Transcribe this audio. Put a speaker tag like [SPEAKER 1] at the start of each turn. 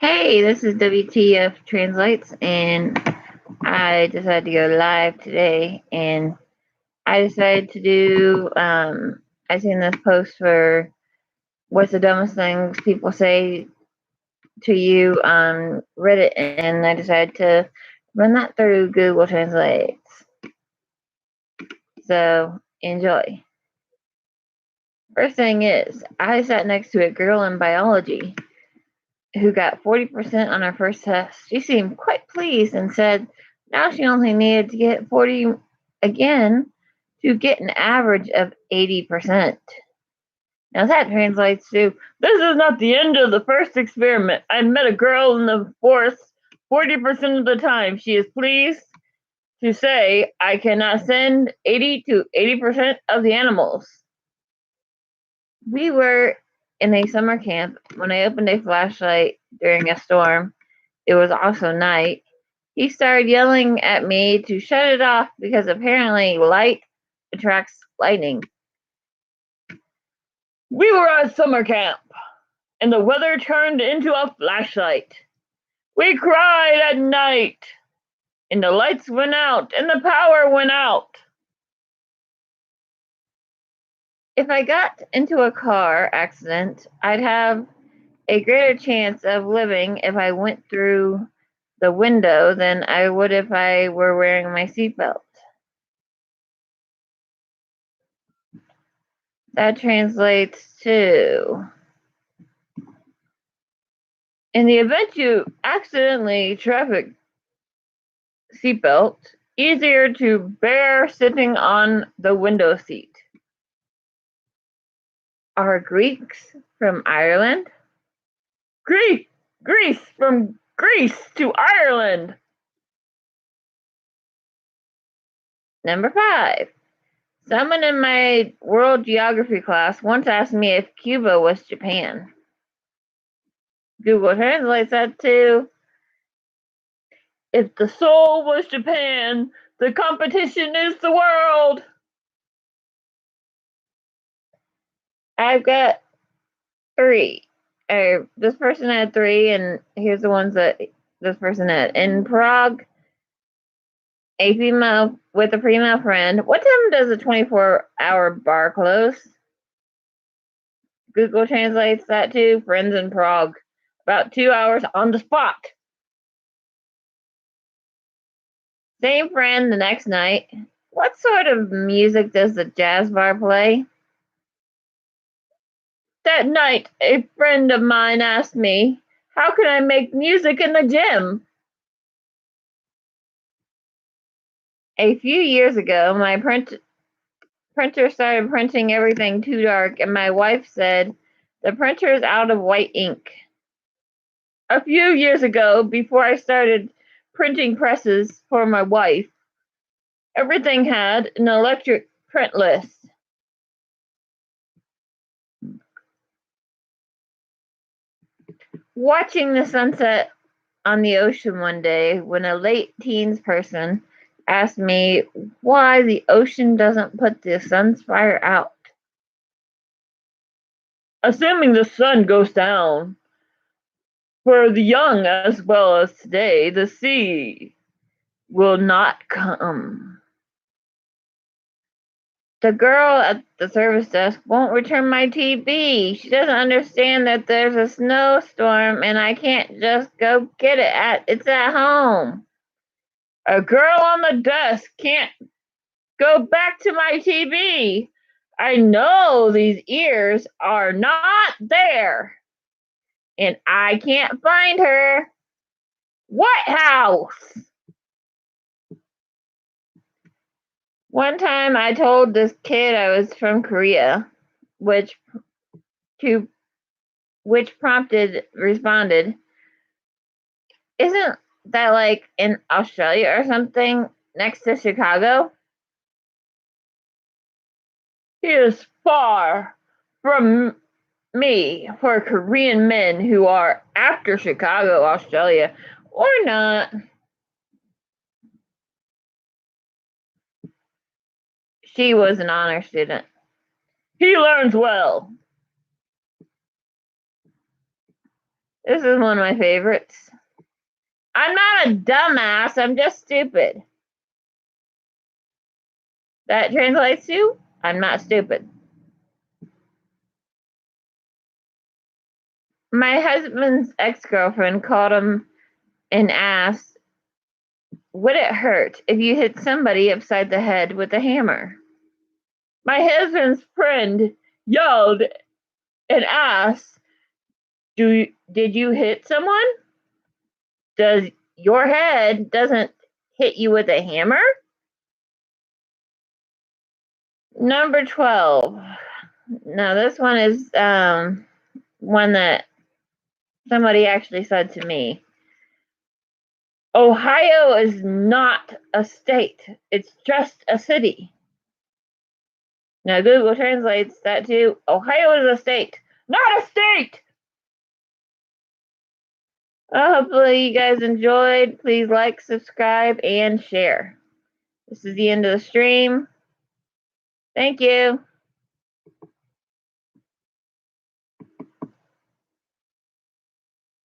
[SPEAKER 1] Hey, this is WTF Translates, and I decided to go live today. And I decided to do, I seen this post for what's the dumbest things people say to you on Reddit, and I decided to run that through Google Translates. So, enjoy. First thing is, I sat next to a girl in biology who got 40% on her first test. She seemed quite pleased and said now she only needed to get 40 again to get an average of 80%. Now that translates to this is not the end of the first experiment. I met a girl in the forest 40% of the time. She is pleased to say I cannot send 80 to 80% of the animals. We were in a summer camp when I opened a flashlight during a storm. It was also night. He started yelling at me to shut it off because apparently light attracts lightning. We were at summer camp, and the weather turned into a flashlight. We cried at night, and the lights went out, and the power went out. If I got into a car accident, I'd have a greater chance of living if I went through the window than I would if I were wearing my seatbelt. That translates to in the event you accidentally traffic seatbelt, easier to bear sitting on the window seat. Are Greeks from Ireland? Greece from Greece to Ireland. Number 5. Someone in my world geography class once asked me if Cuba was Japan. Google translates that to if the soul was Japan, the competition is the world. I've got 3. This person had 3, and here's the ones that this person had. In Prague, a female with a female friend. What time does a 24-hour bar close? Google translates that to friends in Prague. About 2 hours on the spot. Same friend the next night. What sort of music does the jazz bar play? That night, a friend of mine asked me, how can I make music in the gym? A few years ago, my printer started printing everything too dark, and my wife said, the printer is out of white ink. A few years ago, before I started printing presses for my wife, everything had an electric print list. Watching the sunset on the ocean one day when a late teens person asked me why the ocean doesn't put the sun's fire out. Assuming the sun goes down, for the young as well as today, the sea will not come. The girl at the service desk won't return my TV. She doesn't understand that there's a snowstorm and I can't just go get it. It's at home. A girl on the desk can't go back to my TV. I know these ears are not there. And I can't find her. What house? One time I told this kid I was from Korea, which prompted responded, isn't that like in Australia or something next to Chicago? He is far from me for Korean men who are after Chicago, Australia, or not. She was an honor student. He learns well. This is one of my favorites. I'm not a dumbass, I'm just stupid. That translates to, I'm not stupid. My husband's ex-girlfriend called him and asked, would it hurt if you hit somebody upside the head with a hammer? My husband's friend yelled and asked, did you hit someone? Does your head doesn't hit you with a hammer? Number 12. Now this one is one that somebody actually said to me. Ohio is not a state. It's just a city. Now Google translates that to Ohio is a state, not a state. Hopefully you guys enjoyed. Please like, subscribe, and share. This is the end of the stream. Thank you.